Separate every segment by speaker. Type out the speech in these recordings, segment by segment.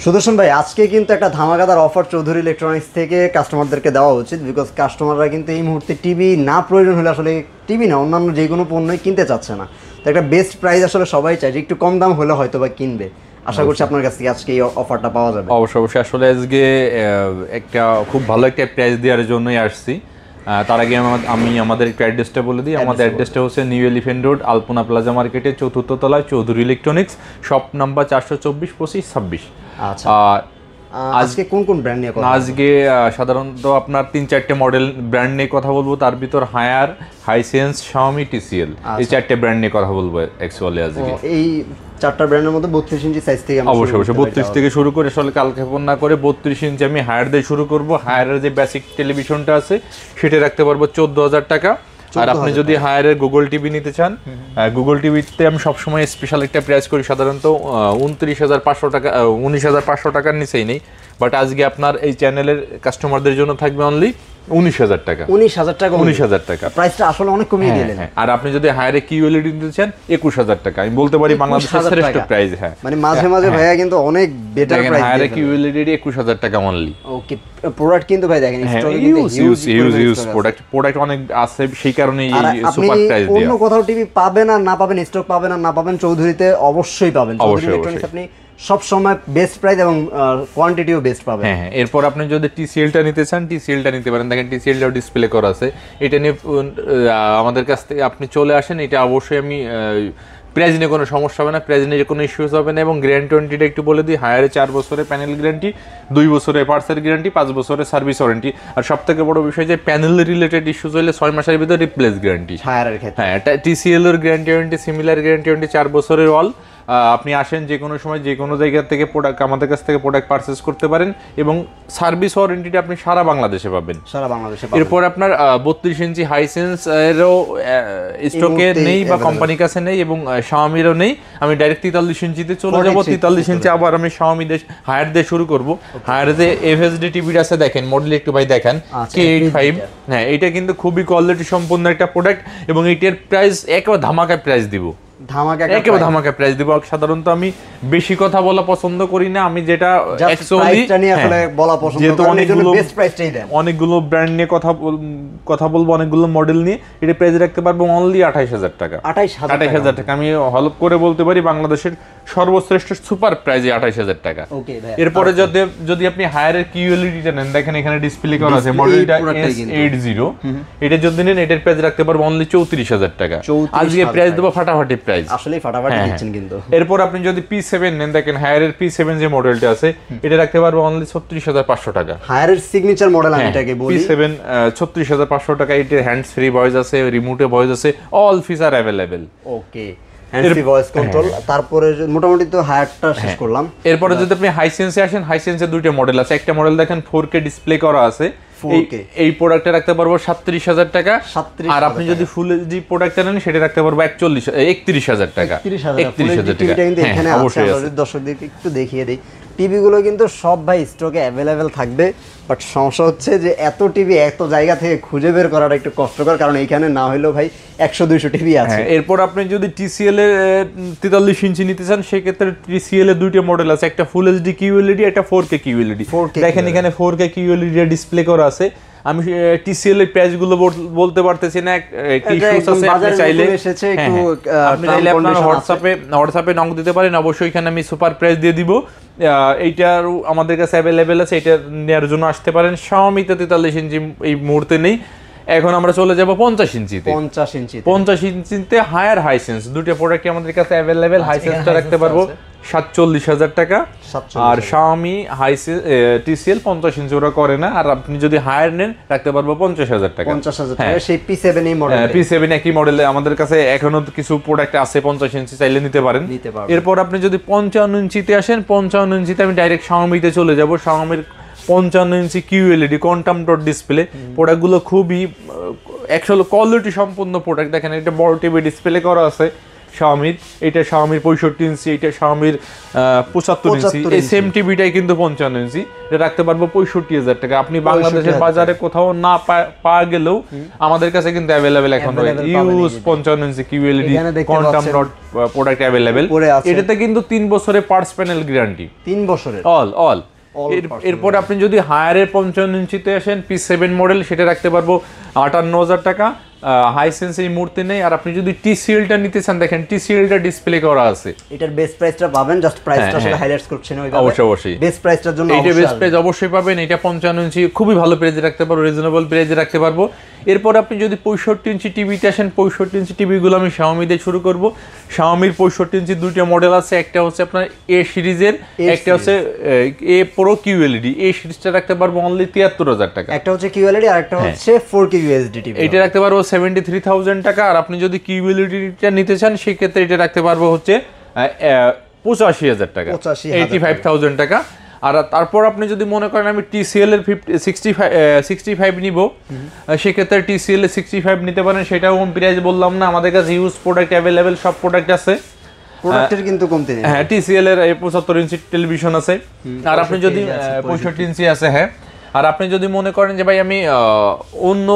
Speaker 1: সুদর্শন ভাই, আজকে কিন্তু একটা ধামাকাদার অফার চৌধুরী ইলেকট্রনিক্স থেকে কাস্টমারদেরকে দেওয়া উচিত, বিকজ কাস্টমাররা কিন্তু এই মুহূর্তে টিভি না প্রয়োজন হলে আসলে টিভি না অন্যান্য যে কোনো পণ্যই কিনতে চাচ্ছে না। তো একটা বেস্ট প্রাইস আসলে সবাই চায় যে একটু কম দাম হলে হয়তো বা কিনবে। আশা করছি আপনার কাছ থেকে আজকে এই অফারটা পাওয়া যাবে।
Speaker 2: অবশ্যই আসলে আজকে একটা খুব ভালো একটা প্রাইস দেওয়ার জন্যই আসছি। তার আগে আমি আমাদের একটু অ্যাড্রেসটা বলে দিই। আমাদের অ্যাড্রেসটা হচ্ছে নিউ এলিফেন্ট রোড, আলপনা প্লাজা মার্কেটের 4th তলায় চৌধুরী ইলেকট্রনিক্স, শপ নাম্বার 424-25-26।
Speaker 1: আচ্ছা, আজকে কোন কোন ব্র্যান্ড নিয়ে কথা বলবো?
Speaker 2: আজকে সাধারণত আপনার 3-4টে মডেল ব্র্যান্ড নিয়ে কথা বলবো। তার ভিতর হায়ার, হাইসেন্স, শাওমি, টিসিএল, এই 4টে ব্র্যান্ড নিয়ে কথা বলবো অ্যাকচুয়ালি আজকে।
Speaker 1: এই 4টা ব্র্যান্ডের মধ্যে 32 ইঞ্চি সাইজ থেকে
Speaker 2: অবশ্যই 32 থেকে শুরু করে আসলে কালক্ষেপণ না করে 32 ইঞ্চি আমি হায়ার দিয়ে শুরু করব। হায়ারের যে বেসিক টেলিভিশনটা আছে সেটা রাখতে পারবো 14,000 টাকা। আর আপনি যদি হায়ারের গুগল টিভি নিতে চান, গুগল টিভিতে আমি সবসময় স্পেশাল একটা প্রাইস করি, সাধারণত 29,500 টাকা, 19,500 টাকার নিচেই নেই। বাট আজকে আপনার এই চ্যানেলের কাস্টমারদের জন্য থাকবে অনলি 19,000 টাকা।
Speaker 1: 19,000 টাকা?
Speaker 2: 19,000 টাকা
Speaker 1: প্রাইসটা আসলে অনেক কমিয়ে দিলেন।
Speaker 2: আর আপনি যদি হায়ারে কিউএলইডি নিতে চান 21,000 টাকা। আমি বলতে পারি বাংলাদেশের শ্রেষ্ঠ প্রাইস। হ্যাঁ,
Speaker 1: মানে মাঝে মাঝে ভাইয়া কিন্তু অনেক বেটার প্রাইস
Speaker 2: হায়ারে কিউএলইডি 21,000 টাকা অনলি।
Speaker 1: ওকে, প্রোডাক্ট কিন্তু ভাই দেখেন স্টকে
Speaker 2: ইউজ প্রোডাক্ট অনেক আছে, সেই কারণে এই সুপার প্রাইস দেয়া।
Speaker 1: অন্য কোথাও টিভি পাবেন আর না পাবেন, স্টক পাবেন আর না পাবেন, চৌধুরীতে অবশ্যই পাবেন। চৌধুরী ইলেকট্রনিক্স আপনি সব সময় বেস্ট প্রাইস এবং কোয়ান্টিটিও বেস্ট পাবেন।
Speaker 2: হ্যাঁ, এরপর আপনি যদি টিসিএলটা নিতে চান টিসিএলটা নিতে পারেন। দেখেন টিসিএলটাও ডিসপ্লে করা আছে। এটা নিয়ে আমাদের কাছ থেকে আপনি চলে আসেন। এটা অবশ্যই আমি প্রাইস নিয়ে কোনো সমস্যা হবে না, প্রাইস নিয়ে কোনো ইস্যুস হবে না। এবং গ্যারান্টিটা একটু বলে দিই, হায়ারে 4 বছরের প্যানেল গ্যারান্টি, 2 বছরের পার্টসের গ্যারান্টি, 5 বছরের সার্ভিস ওয়ারেন্টি। আর সব থেকে বড় বিষয় যে প্যানেল রিলেটেড ইস্যুস হলে 6 মাসের ভিতরে রিপ্লেস গ্যারান্টি
Speaker 1: হায়ারের ক্ষেত্রে।
Speaker 2: হ্যাঁ, টিসিএল এর গ্যারান্টি সিমিলার গ্যারান্টি 4 বছরের অল। আপনি আসেন যে কোনো সময় যে কোনো জায়গা থেকে প্রোডাক্ট আমাদের কাছ থেকে প্রোডাক্ট পারচেজ করতে পারেন এবং সার্ভিস ওয়ারেন্টিটা আপনি সারা বাংলাদেশে পাবেন। এরপর আপনার 32 ইঞ্চি হাইসেন্স এরও স্টকে নেই বা কোম্পানির কাছে নেই এবং শাওমিরও নেই। আমি ডাইরেক্ট 43 ইঞ্চিতে চলে যাব। 43 ইঞ্চি আবার আমি শাওমি হায়ার দিয়ে শুরু করব। হায়ার যে এফএসডি টিভি আছে দেখেন, মডেল একটু ভাই দেখেন, K85। হ্যাঁ, এটা কিন্তু খুবই কোয়ালিটি সম্পন্ন একটা প্রোডাক্ট এবং এটার প্রাইস একেবারে ধামাকা প্রাইস দিব। ধামাকা প্রাইস দিব। সাধারণত আমি বেশি কথা বলা পছন্দ করি না, আমি যেটা অনেকগুলো ব্র্যান্ড নিয়ে কথা বলবো, অনেকগুলো মডেল নিয়ে এটা প্রাইস রাখতে পারবো অনলি 28,000 টাকা। 28,000 টাকা আমি হলপ করে বলতে পারি বাংলাদেশের সর্বশ্রেষ্ঠ সুপার প্রাইজে 28,000 টাকা। এরপরে যদি আপনি হায়ারের কিউএলইডিটা নেন, দেখেন এখানে ডিসপ্লে করা আছে মডেলটা S80। এটা যদি নেন এটার প্রাইস রাখতে পারবো অনলি 34,000 টাকা। আজকে প্রাইস দেবো ফাটাফাটি প্রাইস।
Speaker 1: আসলে ফাটাফাটি দিচ্ছেন কিন্তু।
Speaker 2: এরপর আপনি যদি P7 নেন, দেখেন হায়ারের P7 যে মডেলটা আছে এটা রাখতে পারবো অনলি 36,500 টাকা।
Speaker 1: হায়ারের সিগনেচার মডেল আমি এটাকে বলি।
Speaker 2: P7 36,500 টাকা। এটার হ্যান্ডস ফ্রি ভয়েস আছে, রিমোটে ভয়েস আছে, অল ফিচার अवेलेबल।
Speaker 1: ওকে, হ্যান্ডস ফ্রি ভয়েস কন্ট্রোল। তারপরে মোটামুটি তো হায়ারটা শেষ করলাম।
Speaker 2: এরপরে যদি আপনি হাইসেন্সে আসেন, হাইসেন্সে দুইটা মডেল আছে। একটা মডেল দেখেন 4K ডিসপ্লে করা আছে, এই প্রোডাক্টটা রাখতে পারবো 37,000 টাকা। আর আপনি যদি ফুল এইচডি প্রোডাক্টটা নেন সেটা রাখতে পারবো 31,000 টাকা। 31,000 টাকা
Speaker 1: এখানে আছে। দর্শকদেরকে একটু দেখিয়ে দিই, টিভি গুলো কিন্তু সব ভাই স্টকে অ্যাভেলেবেল থাকবে। বাট সমস্যা হচ্ছে যে এত টিভি এত জায়গা থেকে খুঁজে বের করাটা একটু কষ্টকর, কারণ এইখানে না হইলেও ভাই 100-200 টিভি আছে।
Speaker 2: এরপর আপনি যদি টিসিএল এর 43 ইঞ্চি নিতে চান, সেক্ষেত্রে টিসিএল এর দুইটা মডেল আছে, একটা ফুল এইচডি কিউএলইডি, একটা 4K কিউএলইডি। দেখেন এখানে 4K কিউএলইডি ডিসপ্লে করা আছে। আমি টিসিএল এর প্রাইস গুলো বলতে পারতেছি না, কি ইস্যুস আছে আপনি চাইলে আপনার হোয়াটসঅ্যাপে নক দিতে পারেন। অবশ্যই এখানে আমি সুপার প্রাইস দিয়ে দিব। এইটার আমাদের কাছে অ্যাভেলেবেল আছে, এটা নেওয়ার জন্য আসতে পারেন। শাওমিতে 43 ইঞ্চি এই মুহূর্তে নেই। এখন আমরা চলে যাব 50 ইঞ্চিতে। 50 ইঞ্চিতে হায়ার হাইসেন্স দুটো প্রোডাক্ট আমাদের কাছে অ্যাভেলেবেল। হাইসেন্সটা রাখতে পারবো 47,000 টাকা। আর শাওমি টিসিএল 50 ইঞ্চি ওরা করে না। আর আপনি যদি হায়ার নেন রাখতে পারবো 50,000 টাকা।
Speaker 1: 50,000 টাকা। সেই P7 এই মডেল,
Speaker 2: P7 একই মডেলে আমাদের কাছে এখনো কিছু প্রোডাক্ট আছে 50 ইঞ্চি, চাইলে নিতে পারেন। এরপর আপনি যদি 55 ইঞ্চিতে আসেন, 55 ইঞ্চিতে আমি ডাইরেক্ট শাওমিতে চলে যাব। শাওমির 55 ইঞ্চি কিউএলইডি কোয়ান্টাম ডট ডিসপ্লে প্রোডাক্টগুলো খুবই অ্যাকচুয়ালি কোয়ালিটি সম্পন্ন প্রোডাক্ট। দেখেন এটা বড় টিভি ডিসপ্লে করা আছে, শাওমির, এটা শাওমির 65 ইঞ্চি, এটা শাওমির 75 ইঞ্চি। এই সেম টিভিটাই কিন্তু 55 ইঞ্চি, এটা রাখতে পারবো 65,000 টাকা। আপনি বাংলাদেশের বাজারে কোথাও না পাওয়া গেলেও আমাদের কাছে কিন্তু অ্যাভেলেবেল এখন ইউজ 55 ইঞ্চি QLED quantum dot product available. এটাতে কিন্তু 3 বছরের পার্টস প্যানেল গ্যারান্টি,
Speaker 1: 3 বছরের
Speaker 2: অল। এরপর আপনি যদি হায়ারের 55 ইঞ্চিতে আসেন, P7 মডেল, সেটা রাখতে পারবো 58,000 টাকা। হাইসেন্স এই মুহূর্তে নেই। আর আপনি যদি TCL-টা নিতে চান, দেখেন TCL-টা ডিসপ্লে করা আছে,
Speaker 1: এটার বেস্ট প্রাইসটা পাবেন, জাস্ট প্রাইসটা আসলে হাইলাইটস করছেন ওইভাবে।
Speaker 2: অবশ্যই
Speaker 1: বেস্ট প্রাইসটার জন্য
Speaker 2: এইটা বেস্ট প্রাইস অবশ্যই পাবেন। এটা 55 ইঞ্চি খুবই ভালো প্রাইসে রাখতে পারবো, রিজনেবল প্রাইসে রাখতে পারবো। এরপর আপনি যদি 65 ইঞ্চি টিভিতে আসেন, 65 ইঞ্চি টিভিগুলো আমি Xiaomi দিয়ে শুরু করব। Xiaomi-র 65 ইঞ্চি দুইটা মডেল আছে, একটা হচ্ছে আপনার A সিরিজের, একটা হচ্ছে A Pro QLED। A সিরিজটা রাখতে পারবো অনলি 73,000 টাকা।
Speaker 1: একটা হচ্ছে QLED আর একটা হচ্ছে 4K UHD টিভি,
Speaker 2: এটা রাখতে পারবো 73,000 টাকা। আর আপনি যদি QLED-টা নিতে চান, সেই ক্ষেত্রে এটা রাখতে পারবো হচ্ছে 85,000 টাকা, 85,000 টাকা। আর তারপর আপনি যদি মনে করেন আমি TCL-এর 65 নিব, সেক্ষেত্রে TCL-এর 65 নিতে পারেন, সেটাও কম প্রাইস বললাম না, আমাদের কাছে ইউজ প্রোডাক্ট অ্যাভেলেবেল, সব প্রোডাক্ট আছে,
Speaker 1: প্রোডাক্টের কিন্তু কমতি নেই।
Speaker 2: হ্যাঁ, TCL-এর 75 ইঞ্চি টেলিভিশন আছে। আর আপনি যদি 65 ইঞ্চি আছে, হ্যাঁ। আর আপনি যদি মনে করেন যে ভাই আমি অন্য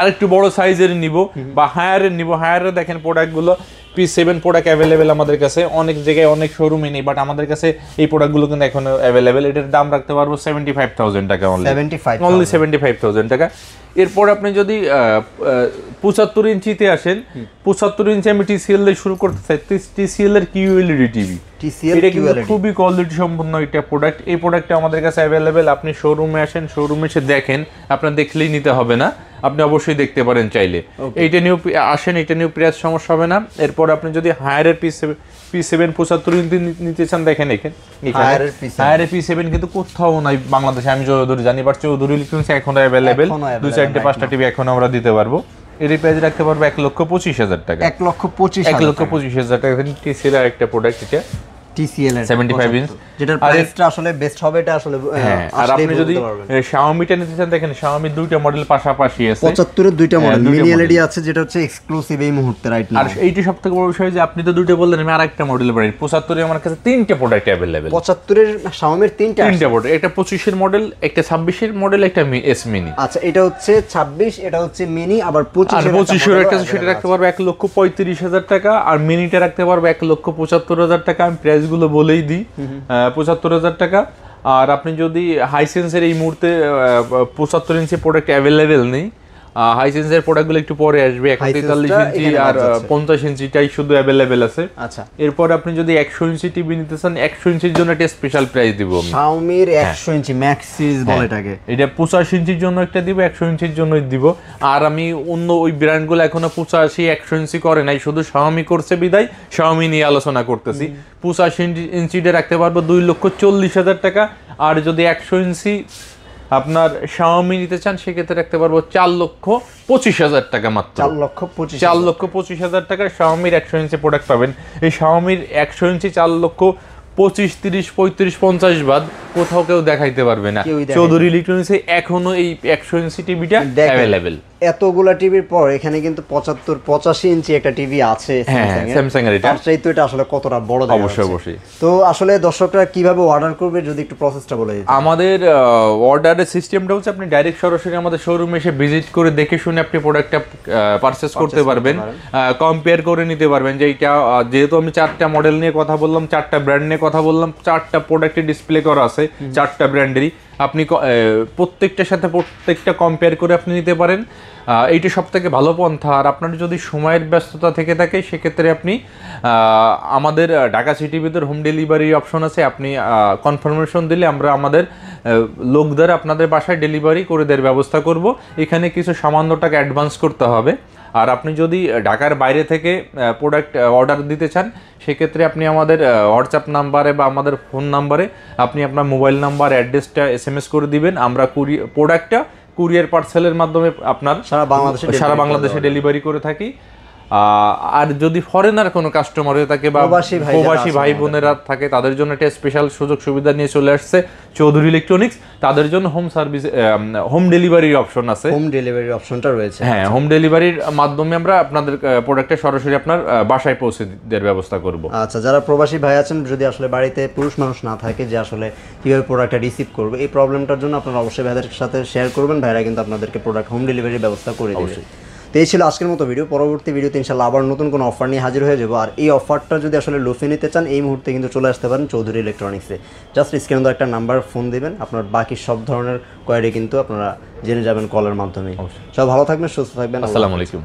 Speaker 2: আরেকটু বড় সাইজের নিব বা হায়ারের নিব, হায়ারের দেখেন প্রোডাক্টগুলো P7 প্রোডাক্ট অ্যাভেলেবেল আমাদের কাছে, অনেক জায়গায় অনেক শোরুমে নেই, বাট আমাদের কাছে এই প্রোডাক্টগুলো কিন্তু এখন অ্যাভেলেবেল। এটার দাম রাখতে পারবো 75,000 টাকা অনলি 75,000 টাকা। এরপর আপনি যদি 75 ইঞ্চিতে আসেন, 75 ইঞ্চি আমি TCL দিয়ে শুরু করতে চাই। TCL-এর QLED টিভি, এটা কিন্তু খুবই কোয়ালিটি সম্পন্ন একটা প্রোডাক্ট। এই প্রোডাক্টটা আমাদের কাছে অ্যাভেলেবেল। আপনি শোরুমে আসেন, শোরুমে এসে দেখেন, আপনার দেখলেই নিতে হবে না, আপনি অবশ্যই দেখতে পারেন চাইলে। এইটা নিয়েও আসেন, এটা নিয়েও প্রাইস সমস্যা হবে না। এরপর আপনি যদি হায়ারের P7 75 ইঞ্চি নিতে চান, দেখেন এখানে হায়ারের P7 কিন্তু কোথাও নাই বাংলাদেশে, আমি যতদূর জানি, বাট চৌধুরী ইলেকট্রনিক্স এখনো অ্যাভেলেবেল, 2-4-5টা টিভি এখন আমরা দিতে পারবো। এর প্রাইস রাখতে পারবো 1,25,000 টাকা, 1,25,000 টাকা। TCL এর একটা প্রোডাক্ট, এটা TCL এর 75 ইঞ্চ, যেটার প্রাইসটা আসলে বেস্ট হবে, এটা আসলে। আর আপনি যদি Xiaomi-টা নিতে চান, দেখেন Xiaomi দুইটা মডেল পাশাপাশি আছে, 75 এর দুইটা মডেল, মিনি LED আছে যেটা হচ্ছে এক্সক্লুসিভ এই মুহূর্তে রাইট নাও। আর এইটি সবথেকে বড় বিষয় যে আপনি তো দুইটা বললেন, আমি আরেকটা মডেল বলি। 75 এর আমার কাছে তিনটা প্রোডাক্ট अवेलेबल, 75 এর Xiaomi-র তিনটা প্রোডাক্ট, একটা 25 এর মডেল, একটা 26 এর মডেল, একটা S মিনি। আচ্ছা, এটা হচ্ছে 26, এটা হচ্ছে মিনি, আবার 25 এর একটা, সেটা রাখতে পারবো 1,35,000 টাকা। আর মিনিটা রাখতে পারবো 1,75,000 টাকা। আমি প্রাইসগুলো বলেই দিই, 75,000 টাকা। আর আপনি যদি হাইসেন্সের এই মুহূর্তে 75 ইঞ্চি প্রোডাক্ট অ্যাভেলেবেল নেই, হাইসেন্সের প্রোডাক্টগুলো একটু পরে আসবে। 41 ইঞ্চি আর 50 ইঞ্চিটাই শুধু অ্যাভেলেবেল আছে। আচ্ছা, এরপর আপনি যদি 100 ইঞ্চি টিভি নিতে চান, 100 ইঞ্চির জন্য একটা স্পেশাল প্রাইস দিব আমি, Xiaomi-র 100 ইঞ্চি ম্যাক্স সিরিজ বলে এটাকে। এটা 85 ইঞ্চির জন্য একটা দিব, 100 ইঞ্চির জন্যই দিব। আর আমি অন্য ওই ব্র্যান্ডগুলো এখনো 85 100 ইঞ্চি করে নাই, শুধু Xiaomi করছে বিদায় Xiaomi নিয়ে আলোচনা করতেছি। 85 ইঞ্চিটা রাখতে পারবো 2,40,000 টাকা। আর যদি 100 ইঞ্চি আপনার Xiaomi নিতে চান, সেক্ষেত্রে রাখতে পারবো 4,25,000 টাকা মাত্র, 4,25,000 টাকা Xiaomi-র 100 ইঞ্চি প্রোডাক্ট পাবেন। এই Xiaomi-র 100 ইঞ্চি 4,25,000, 30,000, 35,000, 50,000 বাদ কোথাও কেউ দেখাইতে পারবে না। চৌধুরী ইলেকট্রনিক্সে এখনো এই 100 ইঞ্চি টিভিটা অ্যাভেলেবেল। এতগুলা টিভির পর এখানে কিন্তু 75-85 ইঞ্চি একটা টিভি আছে স্যামসাং এর। এটা তো এটা আসলে কতটা বড়, অবশ্যই। তো আসলে দর্শকরা কিভাবে অর্ডার করবে যদি একটু প্রসেসটা বলে দিন। আমাদের অর্ডারের সিস্টেমটা হচ্ছে আপনি ডাইরেক্ট সরাসরি আমাদের শোরুমে এসে ভিজিট করে দেখে শুনে আপনি প্রোডাক্টটা পারচেজ করতে পারবেন, কম্পেয়ার করে নিতে পারবেন যে এটা, যেহেতু আমি 4টা মডেল নিয়ে কথা বললাম, 4টা ব্র্যান্ড নিয়ে কথা বললাম, 4টা প্রোডাক্টে ডিসপ্লে করা আছে 4টা ব্র্যান্ডেরই, আপনি প্রত্যেকটার সাথে প্রত্যেকটা কম্পেয়ার করে আপনি নিতে পারেন। এইটা সব থেকে ভালো পন্থা। আর আপনার যদি সময়ের ব্যস্ততা থেকে থাকে, সেক্ষেত্রে আপনি আমাদের ঢাকা সিটির ভিতর হোম ডেলিভারি অপশন আছে, আপনি কনফার্মেশন দিলে আমরা আমাদের লোক দ্বারা আপনাদের বাসায় ডেলিভারি করে দেওয়ার ব্যবস্থা করব। এখানে কিছু সামান্য টাকা অ্যাডভান্স করতে হবে। আর আপনি যদি ঢাকার বাইরে থেকে প্রোডাক্ট অর্ডার দিতে চান, সেক্ষেত্রে আপনি আমাদের হোয়াটসঅ্যাপ নাম্বারে বা আমাদের ফোন নাম্বারে আপনি আপনার মোবাইল নাম্বার, অ্যাড্রেসটা SMS করে দিবেন। আমরা প্রোডাক্টটা কুরিয়ার পার্সেলের মাধ্যমে আপনার সারা বাংলাদেশে ডেলিভারি করে থাকি। আর যদি ফরেনার কোনো কাস্টমার হয়ে থাকে বা প্রবাসী ভাই বোনেরা থাকে তাদের জন্য একটা স্পেশাল সুযোগ সুবিধা নিয়ে চলে আসছে চৌধুরী ইলেকট্রনিক্স। তাদের জন্য হোম সার্ভিস, হোম ডেলিভারির অপশন আছে।
Speaker 1: হোম ডেলিভারির অপশনটা রয়েছে।
Speaker 2: হ্যাঁ, হোম ডেলিভারির মাধ্যমে আমরা আপনাদের প্রোডাক্টটা সরাসরি আপনার বাসায় পৌঁছে দেওয়ার ব্যবস্থা করব।
Speaker 1: আচ্ছা, যারা প্রবাসী ভাই আছেন, যদি আসলে বাড়িতে পুরুষ মানুষ না থাকে যে আসলে কীভাবে প্রোডাক্টটা রিসিভ করবে, এই প্রবলেমটার জন্য আপনারা অবশ্যই ভাইদের সাথে শেয়ার করবেন, ভাইরা কিন্তু আপনাদেরকে প্রোডাক্ট হোম ডেলিভারির ব্যবস্থা করে দেবে। তো এই ছিল আজকের মতো ভিডিও। পরবর্তী ভিডিওতে ইনশাআল্লাহ আবার নতুন কোনো অফার নিয়ে হাজির হয়ে যাবো। আর এই অফারটা যদি আসলে লুফে নিতে চান, এই মুহূর্তে কিন্তু চলে আসতে পারেন চৌধুরী ইলেকট্রনিক্সে। জাস্ট স্ক্রিনে একটা নাম্বার ফোন দিবেন, আপনার বাকি সব ধরনের কোয়ারি কিন্তু আপনারা জেনে যাবেন কলের মাধ্যমে। সব ভালো থাকবেন, সুস্থ থাকবেন।
Speaker 2: আসসালামু আলাইকুম।